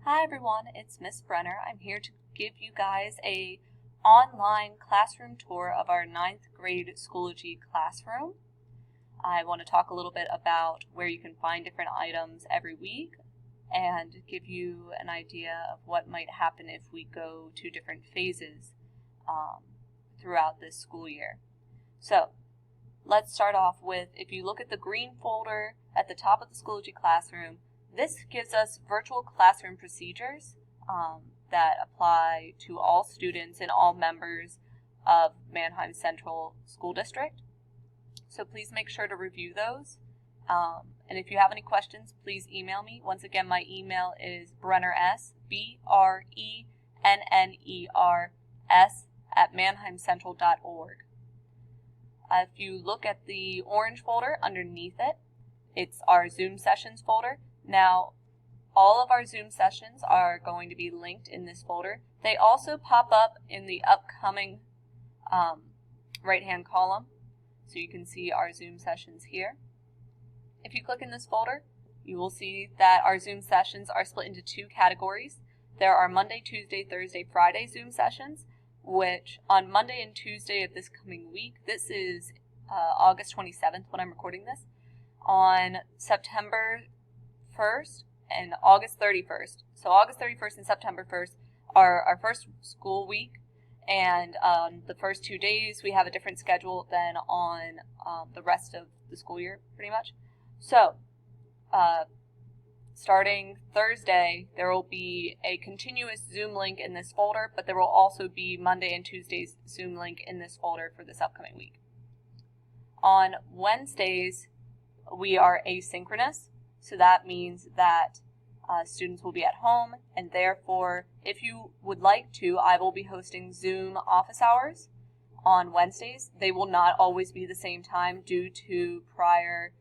Hi everyone, it's Miss Brenner. I'm here to give you guys a online classroom tour of our 9th grade Schoology classroom. I want to talk a little bit about where you can find different items every week and give you an idea of what might happen if we go to different phases throughout this school year. So let's start off with, if you look at the green folder at the top of the Schoology classroom, this gives us virtual classroom procedures that apply to all students and all members of Mannheim Central School District. So please make sure to review those. And if you have any questions, please email me. Once again, my email is brenners, BRENNERS, @mannheimcentral.org. If you look at the orange folder underneath it, it's our Zoom sessions folder. Now, all of our Zoom sessions are going to be linked in this folder. They also pop up in the upcoming right-hand column, so you can see our Zoom sessions here. If you click in this folder, you will see that our Zoom sessions are split into two categories. There are Monday, Tuesday, Thursday, Friday Zoom sessions, which on Monday and Tuesday of this coming week, this is August 27th when I'm recording this, on September 1st and August 31st. So August 31st and September 1st are our first school week, and the first 2 days we have a different schedule than on the rest of the school year, pretty much. So starting Thursday, there will be a continuous Zoom link in this folder, but there will also be Monday and Tuesday's Zoom link in this folder for this upcoming week. On Wednesdays, we are asynchronous. So that means that students will be at home, and therefore, if you would like to, I will be hosting Zoom office hours on Wednesdays. They will not always be the same time due to prior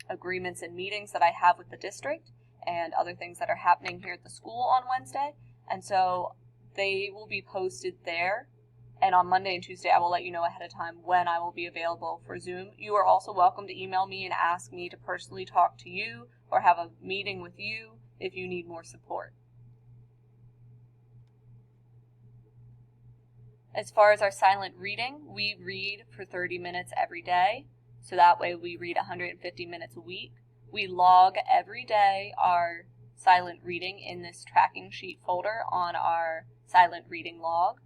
agreements and meetings that I have with the district and other things that are happening here at the school on Wednesday. And so they will be posted there. And on Monday and Tuesday, I will let you know ahead of time when I will be available for Zoom. You are also welcome to email me and ask me to personally talk to you or have a meeting with you if you need more support. As far as our silent reading, we read for 30 minutes every day. So that way we read 150 minutes a week. We log every day our silent reading in this tracking sheet folder on our silent reading log.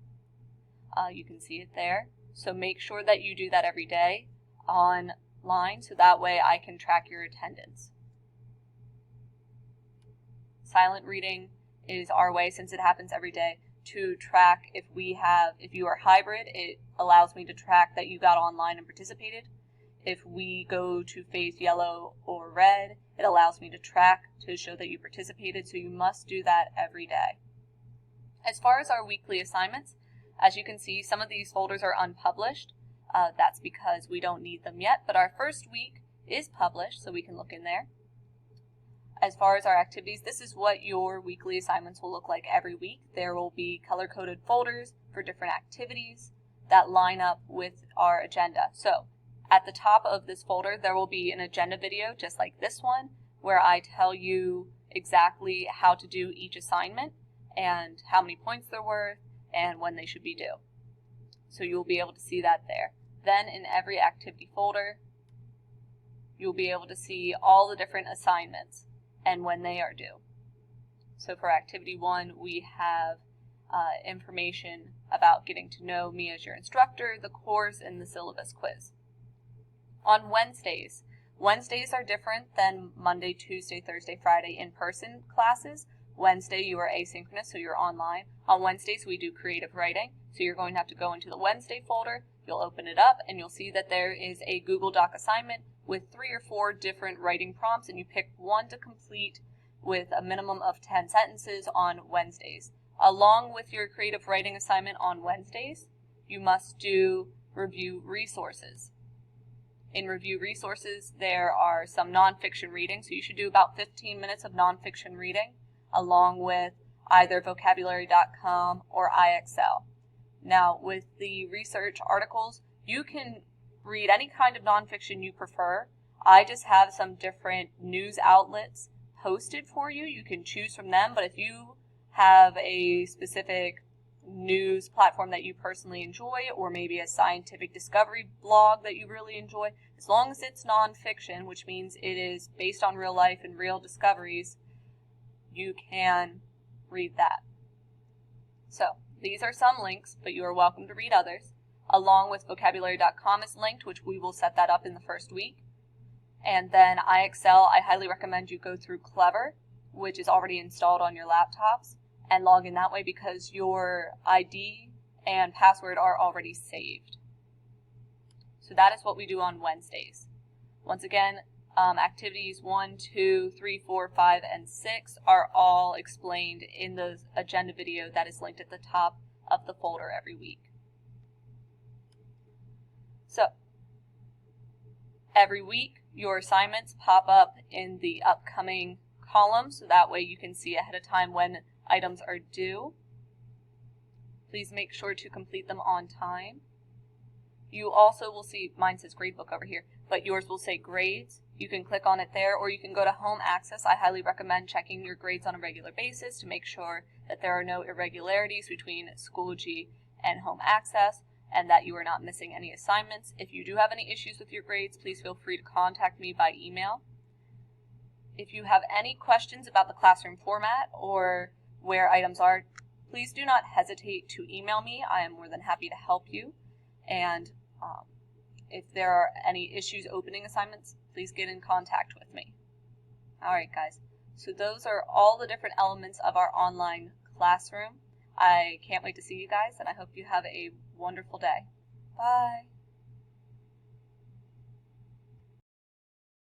You can see it there. So make sure that you do that every day online, so that way I can track your attendance. Silent reading is our way, since it happens every day, to track if you are hybrid, it allows me to track that you got online and participated. If we go to phase yellow or red, it allows me to track to show that you participated, so you must do that every day. As far as our weekly assignments, as you can see, some of these folders are unpublished. That's because we don't need them yet, but our first week is published, so we can look in there. As far as our activities, this is what your weekly assignments will look like every week. There will be color-coded folders for different activities that line up with our agenda. So at the top of this folder, there will be an agenda video just like this one, where I tell you exactly how to do each assignment and how many points they're worth and when they should be due. So you'll be able to see that there. Then in every activity folder, you'll be able to see all the different assignments and when they are due. So for activity 1, we have information about getting to know me as your instructor, the course, and the syllabus quiz. On Wednesdays are different than Monday, Tuesday, Thursday, Friday in-person classes. Wednesday, you are asynchronous, so you're online. On Wednesdays, we do creative writing, so you're going to have to go into the Wednesday folder. You'll open it up, and you'll see that there is a Google Doc assignment with 3 or 4 different writing prompts, and you pick one to complete with a minimum of 10 sentences on Wednesdays. Along with your creative writing assignment on Wednesdays, you must do review resources. In review resources, there are some nonfiction reading, so you should do about 15 minutes of nonfiction reading, along with either vocabulary.com or IXL. Now, with the research articles, you can read any kind of nonfiction you prefer. I just have some different news outlets posted for you. You can choose from them, but if you have a specific news platform that you personally enjoy, or maybe a scientific discovery blog that you really enjoy, as long as it's nonfiction, which means it is based on real life and real discoveries, you can read that. So these are some links, but you are welcome to read others. Along with vocabulary.com is linked, which we will set that up in the first week. And then IXL, I highly recommend you go through Clever, which is already installed on your laptops, and log in that way because your ID and password are already saved. So that is what we do on Wednesdays. Once again, activities 1, 2, 3, 4, 5, and 6 are all explained in the agenda video that is linked at the top of the folder every week. So, every week your assignments pop up in the upcoming column, so that way you can see ahead of time when items are due. Please make sure to complete them on time. You also will see, mine says gradebook over here, but yours will say grades. You can click on it there, or you can go to home access. I highly recommend checking your grades on a regular basis to make sure that there are no irregularities between Schoology and home access, and that you are not missing any assignments. If you do have any issues with your grades, please feel free to contact me by email. If you have any questions about the classroom format or where items are, please do not hesitate to email me. I am more than happy to help you. And if there are any issues opening assignments, please get in contact with me. Alright guys, so those are all the different elements of our online classroom. I can't wait to see you guys, and I hope you have a wonderful day. Bye!